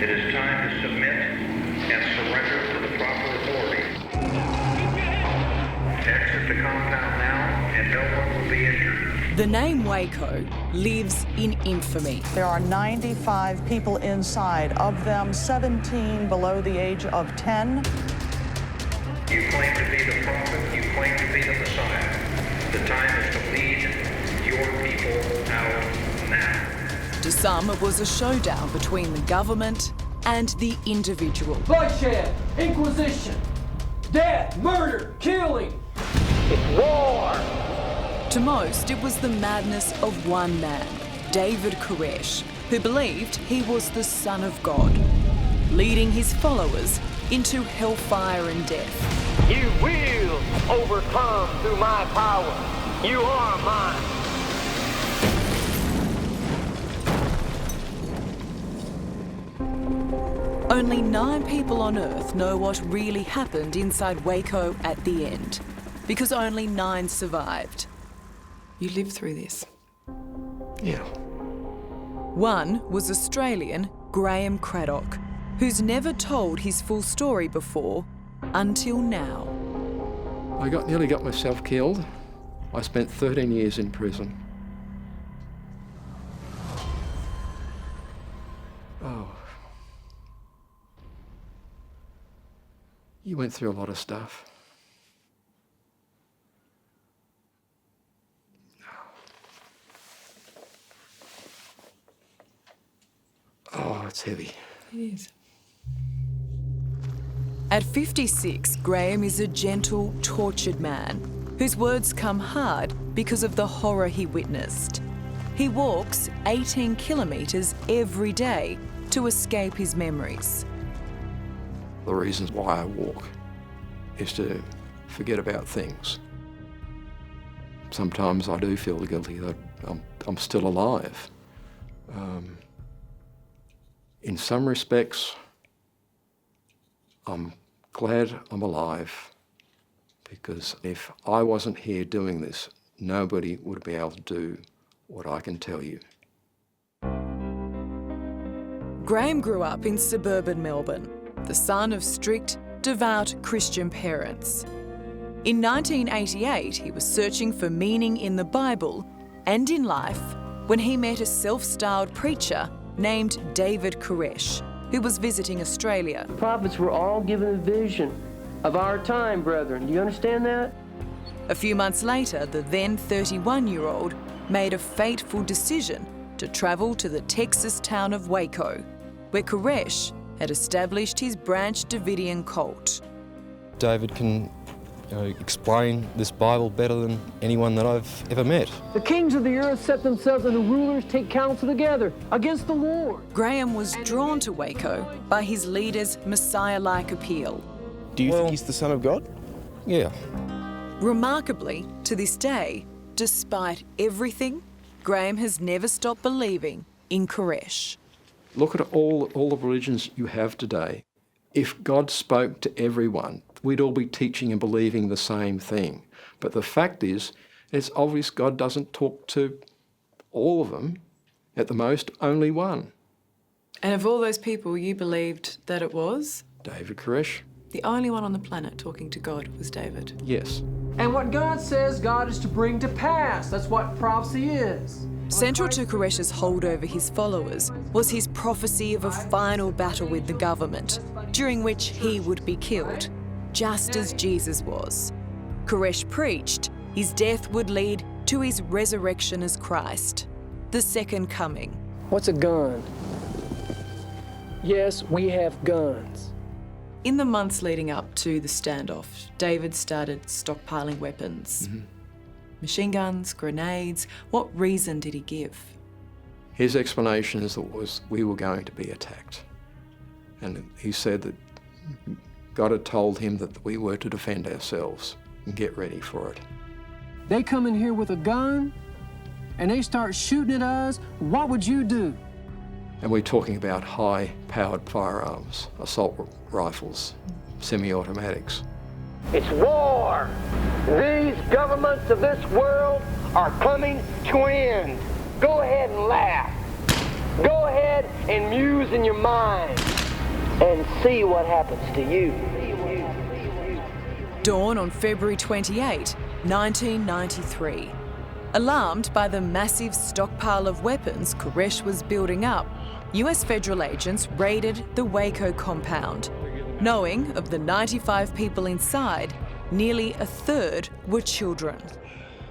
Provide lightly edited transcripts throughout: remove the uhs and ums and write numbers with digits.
It is time to submit and surrender to the proper authority. Exit the compound now, and no one will be injured. The name Waco lives in infamy. There are 95 people inside, of them 17 below the age of 10. You claim to be the prophet, you claim to be the Messiah. The time is to lead your people out now. To some, it was a showdown between the government and the individual. Bloodshed, inquisition, death, murder, killing. It's war. To most, it was the madness of one man, David Koresh, who believed he was the Son of God, leading his followers into hellfire and death. You will overcome through my power. You are mine. Only 9 people on Earth know what really happened inside Waco at the end, because only 9 survived. You lived through this? Yeah. One was Australian Graeme Craddock, who's never told his full story before until now. I nearly got myself killed. I spent 13 years in prison. Oh. You went through a lot of stuff. Oh, it's heavy. It is. At 56, Graeme is a gentle, tortured man whose words come hard because of the horror he witnessed. He walks 18 kilometres every day to escape his memories. The reasons why I walk is to forget about things. Sometimes I do feel guilty that I'm still alive. In some respects, I'm glad I'm alive, because if I wasn't here doing this, nobody would be able to do what I can tell you. Graeme grew up in suburban Melbourne, the son of strict, devout Christian parents. In 1988, he was searching for meaning in the Bible and in life when he met a self-styled preacher named David Koresh, who was visiting Australia. The prophets were all given a vision of our time, brethren. Do you understand that? A few months later, the then 31-year-old made a fateful decision to travel to the Texas town of Waco, where Koresh had established his branch Davidian cult. David can explain this Bible better than anyone that I've ever met. The kings of the earth set themselves and the rulers take counsel together against the Lord. Graeme was drawn to Waco by his leader's Messiah-like appeal. Do you think he's the Son of God? Yeah. Remarkably, to this day, despite everything, Graeme has never stopped believing in Koresh. Look at all the religions you have today. If God spoke to everyone, we'd all be teaching and believing the same thing. But the fact is, it's obvious God doesn't talk to all of them, at the most, only one. And of all those people, you believed that it was? David Koresh? The only one on the planet talking to God was David. Yes. And what God says, God is to bring to pass. That's what prophecy is. Central to Koresh's hold over his followers was his prophecy of a final battle with the government, during which he would be killed, just as Jesus was. Koresh preached his death would lead to his resurrection as Christ, the second coming. What's a gun? Yes, we have guns. In the months leading up to the standoff, David started stockpiling weapons. Machine guns, grenades. What reason did he give? His explanation is that we were going to be attacked. And he said that God had told him that we were to defend ourselves and get ready for it. They come in here with a gun and they start shooting at us. What would you do? And we're talking about high-powered firearms, assault rifles, semi-automatics. It's war. These governments of this world are coming to an end. Go ahead and laugh. Go ahead and muse in your mind. and see what happens to you. Dawn on February 28, 1993. Alarmed by the massive stockpile of weapons Koresh was building up, US federal agents raided the Waco compound. Knowing of the 95 people inside, nearly a third were children.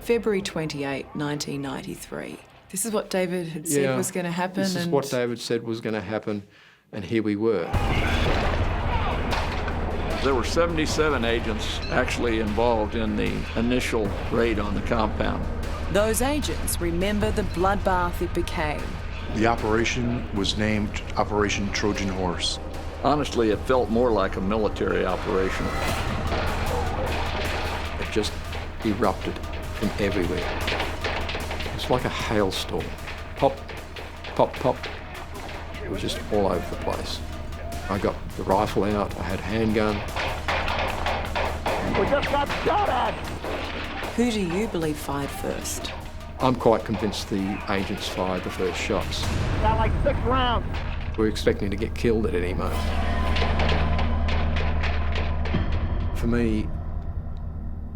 February 28, 1993. This is what David had said was going to happen. This is what David said was going to happen, and here we were. There were 77 agents actually involved in the initial raid on the compound. Those agents remember the bloodbath it became. The operation was named Operation Trojan Horse. Honestly, it felt more like a military operation. It just erupted from everywhere. It was like a hailstorm. Pop, pop, pop. It was just all over the place. I got the rifle out, I had a handgun. We just got shot at! Who do you believe fired first? I'm quite convinced the agents fired the first shots. Got like 6 rounds. We were expecting to get killed at any moment. For me,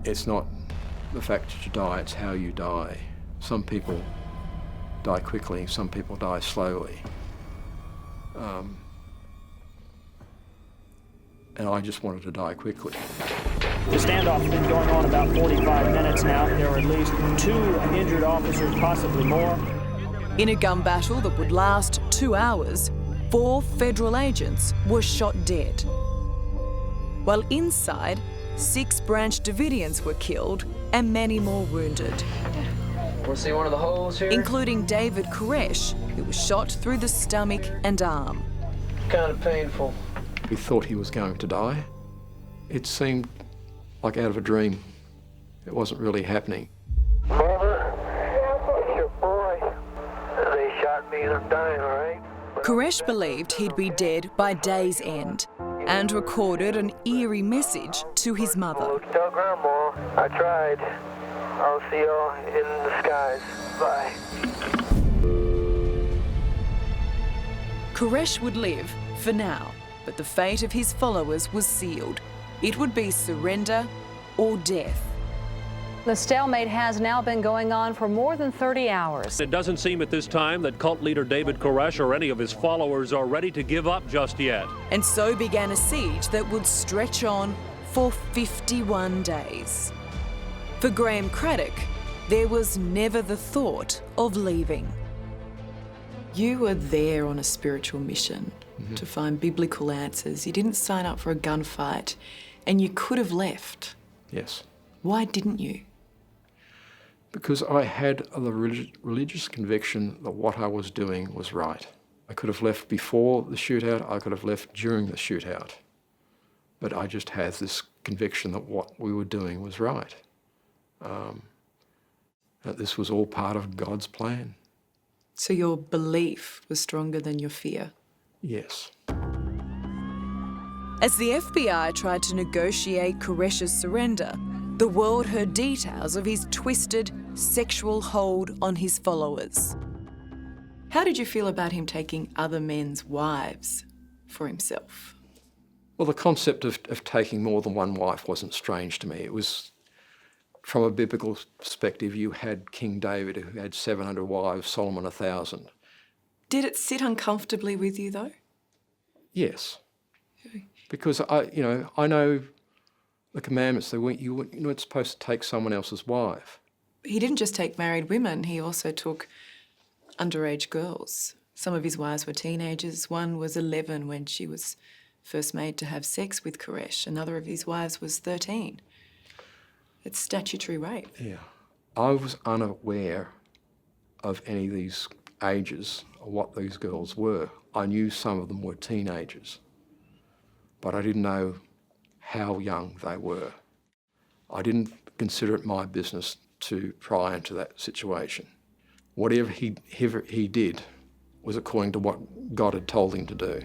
it's not the fact that you die, it's how you die. Some people die quickly, some people die slowly. And I just wanted to die quickly. The standoff's been going on about 45 minutes now. There are at least 2 injured officers, possibly more. In a gun battle that would last 2 hours, 4 federal agents were shot dead. While inside, 6 branch Davidians were killed and many more wounded. Want to see one of the holes here? Including David Koresh, who was shot through the stomach and arm. Kind of painful. We thought he was going to die. It seemed like out of a dream. It wasn't really happening. Mother, it's your boy. They shot me and I'm dying, all right? Koresh believed he'd be dead by day's end and recorded an eerie message to his mother. Oh, tell Grandma I tried. I'll see y'all in the skies. Bye. Koresh would live for now, but the fate of his followers was sealed. It would be surrender or death. The stalemate has now been going on for more than 30 hours. It doesn't seem at this time that cult leader David Koresh or any of his followers are ready to give up just yet. And so began a siege that would stretch on for 51 days. For Graeme Craddock, there was never the thought of leaving. You were there on a spiritual mission to find biblical answers. You didn't sign up for a gunfight, and you could have left. Yes. Why didn't you? Because I had the religious conviction that what I was doing was right. I could have left before the shootout, I could have left during the shootout. But I just had this conviction that what we were doing was right. That this was all part of God's plan. So your belief was stronger than your fear? Yes. As the FBI tried to negotiate Koresh's surrender, the world heard details of his twisted sexual hold on his followers. How did you feel about him taking other men's wives for himself? Well, the concept of taking more than one wife wasn't strange to me. It was, from a biblical perspective, you had King David who had 700 wives, Solomon 1,000. Did it sit uncomfortably with you, though? Yes. Because I know the commandments, you weren't supposed to take someone else's wife. He didn't just take married women, he also took underage girls. Some of his wives were teenagers. One was 11 when she was first made to have sex with Koresh. Another of his wives was 13. It's statutory rape. Yeah. I was unaware of any of these ages or what these girls were. I knew some of them were teenagers, but I didn't know how young they were. I didn't consider it my business to pry into that situation. Whatever he did was according to what God had told him to do.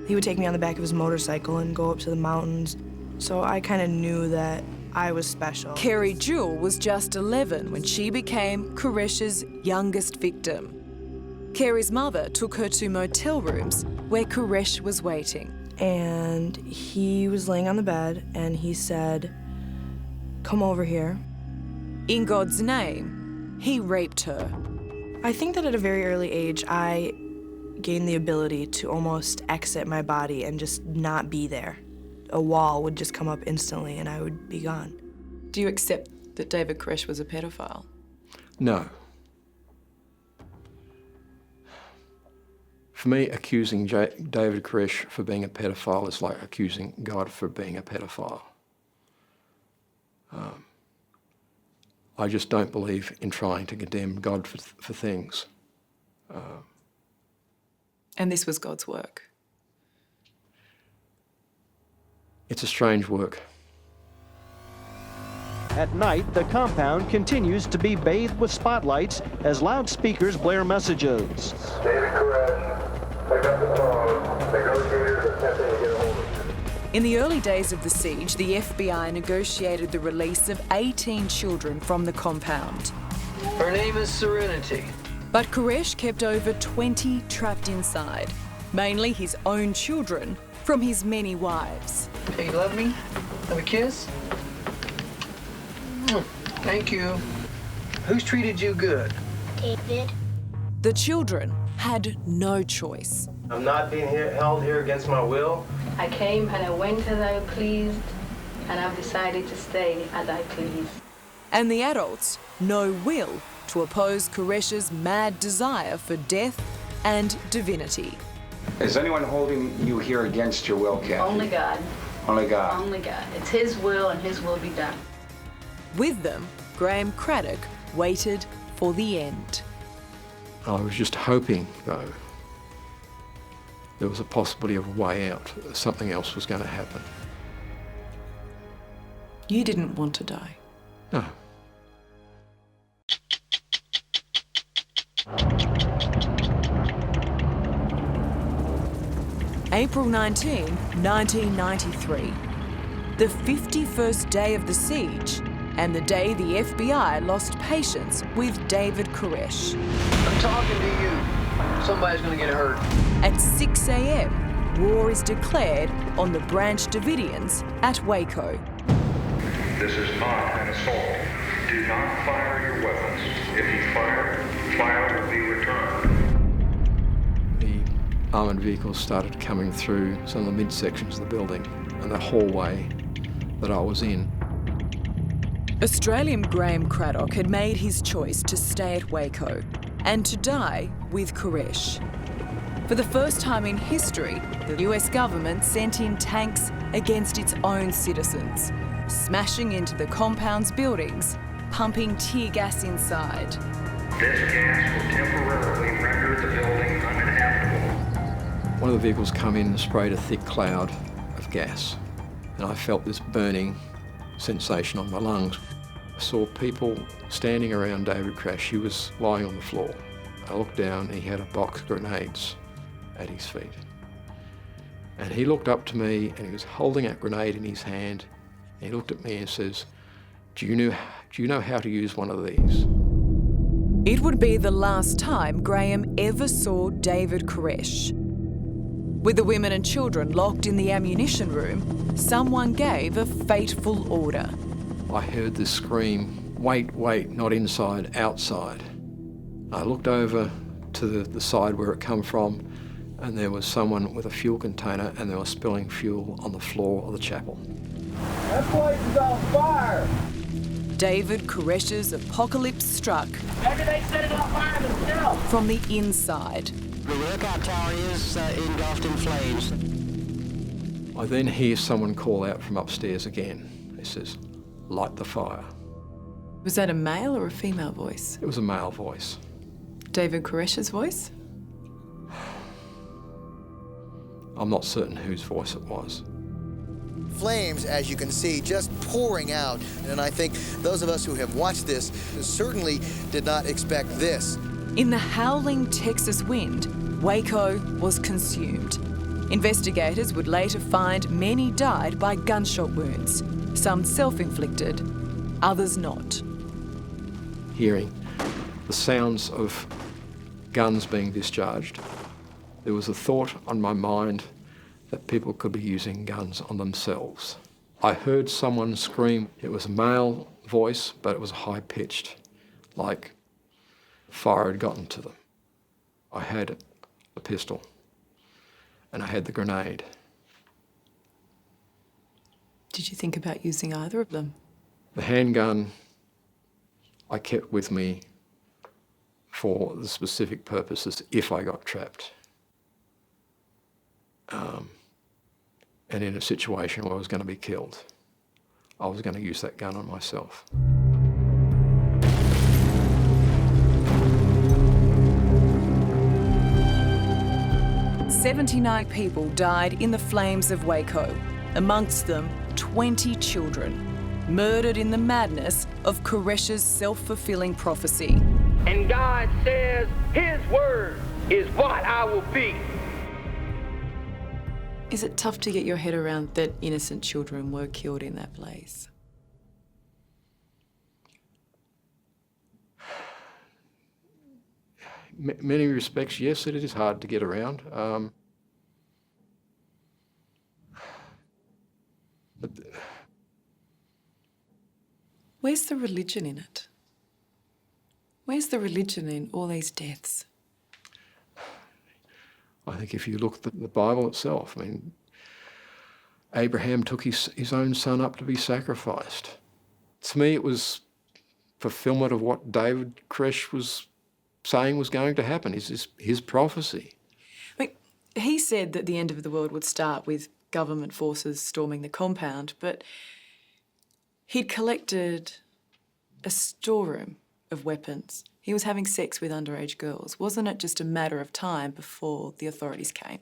He would take me on the back of his motorcycle and go up to the mountains, so I kind of knew that I was special. Kerry Jewell was just 11 when she became Koresh's youngest victim. Carey's mother took her to motel rooms where Koresh was waiting. And he was laying on the bed and he said, "Come over here." In God's name, he raped her. I think that at a very early age, I gained the ability to almost exit my body and just not be there. A wall would just come up instantly and I would be gone. Do you accept that David Koresh was a pedophile? No. For me, accusing David Koresh for being a pedophile is like accusing God for being a pedophile. I just don't believe in trying to condemn God for things. And this was God's work? It's a strange work. At night, the compound continues to be bathed with spotlights as loudspeakers blare messages. David Koresh, pick up the phone. Negotiators are attempting to get a hold of you. In the early days of the siege, the FBI negotiated the release of 18 children from the compound. Her name is Serenity. But Koresh kept over 20 trapped inside, mainly his own children from his many wives. Hey, you love me? Have a kiss? Thank you. Who's treated you good? David. The children had no choice. I'm not being held here against my will. I came and I went as I pleased, and I've decided to stay as I please. And the adults, no will to oppose Koresh's mad desire for death and divinity. Is anyone holding you here against your will, Kathy? Only God. Only God. Only God. It's His will and His will be done. With them, Graeme Craddock waited for the end. I was just hoping, though, there was a possibility of a way out. Something else was going to happen. You didn't want to die? No. April 19, 1993. The 51st day of the siege, and the day the FBI lost patience with David Koresh. I'm talking to you. Somebody's gonna get hurt. At 6 a.m., war is declared on the branch Davidians at Waco. This is not an assault. Do not fire your weapons. If you fire, fire will be returned. The armoured vehicles started coming through some of the midsections of the building and the hallway that I was in. Australian Graeme Craddock had made his choice to stay at Waco and to die with Koresh. For the first time in history, the US government sent in tanks against its own citizens, smashing into the compound's buildings, pumping tear gas inside. This gas will temporarily render the building uninhabitable. One of the vehicles come in and sprayed a thick cloud of gas, and I felt this burning sensation on my lungs. I saw people standing around David Koresh. He was lying on the floor. I looked down, he had a box of grenades at his feet. And he looked up to me and he was holding a grenade in his hand. And he looked at me and says, do you know how to use one of these? It would be the last time Graeme ever saw David Koresh. With the women and children locked in the ammunition room, someone gave a fateful order. I heard this scream, wait, wait, not inside, outside. I looked over to the side where it come from, and there was someone with a fuel container and they were spilling fuel on the floor of the chapel. That place is on fire! David Koresh's apocalypse struck. Maybe they set it on fire themselves! From the inside. The lookout tower is engulfed in flames. I then hear someone call out from upstairs again. He says, light the fire. Was that a male or a female voice? It was a male voice. David Koresh's voice? I'm not certain whose voice it was. Flames, as you can see, just pouring out. And I think those of us who have watched this certainly did not expect this. In the howling Texas wind, Waco was consumed. Investigators would later find many died by gunshot wounds, some self-inflicted, others not. Hearing the sounds of guns being discharged, there was a thought on my mind that people could be using guns on themselves. I heard someone scream. It was a male voice, but it was high-pitched, like fire had gotten to them. I had a pistol, and I had the grenade. Did you think about using either of them? The handgun I kept with me for the specific purposes if I got trapped. And in a situation where I was going to be killed, I was going to use that gun on myself. "79 people died in the flames of Waco, amongst them 20 children, murdered in the madness of Koresh's self-fulfilling prophecy. And God says his word is what I will be. Is it tough to get your head around that innocent children were killed in that blaze? Many respects, yes, it is hard to get around. But where's the religion in it? Where's the religion in all these deaths? I think if you look at the Bible itself, I mean, Abraham took his own son up to be sacrificed. To me, it was fulfillment of what David Koresh was saying was going to happen, his prophecy. I mean, he said that the end of the world would start with government forces storming the compound, but he'd collected a storeroom of weapons. He was having sex with underage girls. Wasn't it just a matter of time before the authorities came?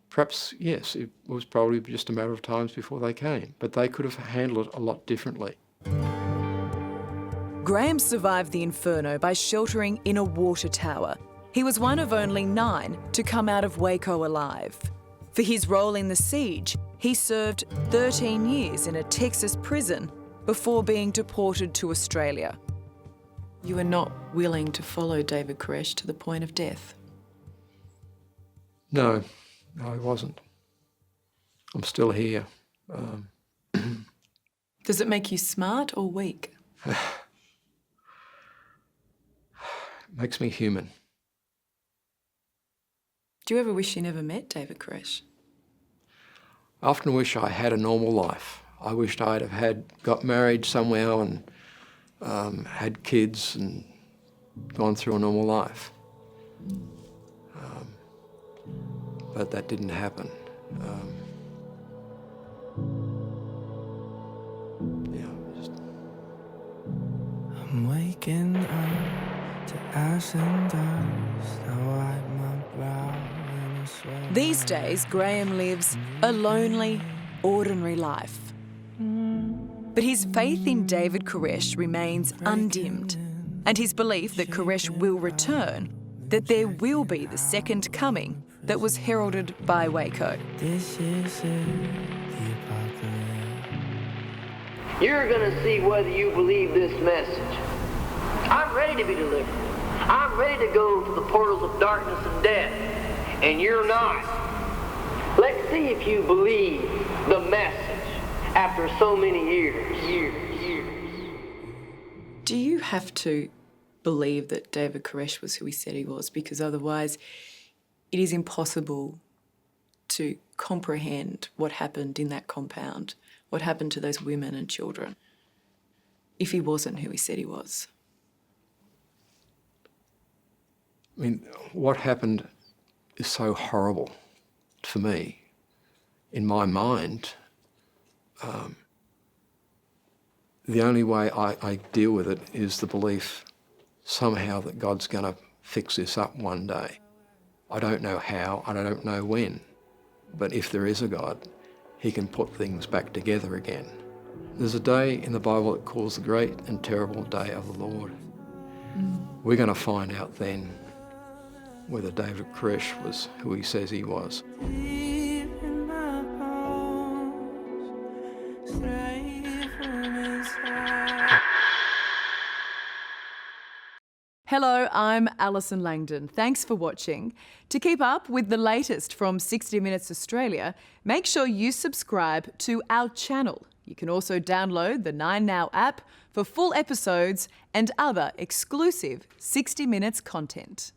Perhaps, yes, it was probably just a matter of time before they came, but they could have handled it a lot differently. Graeme survived the inferno by sheltering in a water tower. He was one of only 9 to come out of Waco alive. For his role in the siege, he served 13 years in a Texas prison before being deported to Australia. You were not willing to follow David Koresh to the point of death? No, I wasn't. I'm still here. Does it make you smart or weak? It makes me human. Do you ever wish you never met David Koresh? I often wish I had a normal life. I wished I'd have got married somehow and had kids and gone through a normal life. But that didn't happen. I'm waking up to ash and dust. I wipe my brow and I swear. These days, Graeme lives a lonely, ordinary life. But his faith in David Koresh remains undimmed, and his belief that Koresh will return, that there will be the second coming that was heralded by Waco. This is it, the apocalypse. You're going to see whether you believe this message. I'm ready to be delivered. I'm ready to go to the portals of darkness and death, and you're not. Let's see if you believe the message after so many years. Do you have to believe that David Koresh was who he said he was? Because otherwise, it is impossible to comprehend what happened in that compound, what happened to those women and children, if he wasn't who he said he was. I mean, what happened is so horrible for me. In my mind, the only way I deal with it is the belief somehow that God's going to fix this up one day. I don't know how, and I don't know when, but if there is a God, he can put things back together again. There's a day in the Bible that calls the great and terrible day of the Lord. We're going to find out then whether David Koresh was who he says he was. Deep in my bones, straight from his Hello, I'm Allison Langdon. Thanks for watching. To keep up with the latest from 60 Minutes Australia, make sure you subscribe to our channel. You can also download the 9Now app for full episodes and other exclusive 60 Minutes content.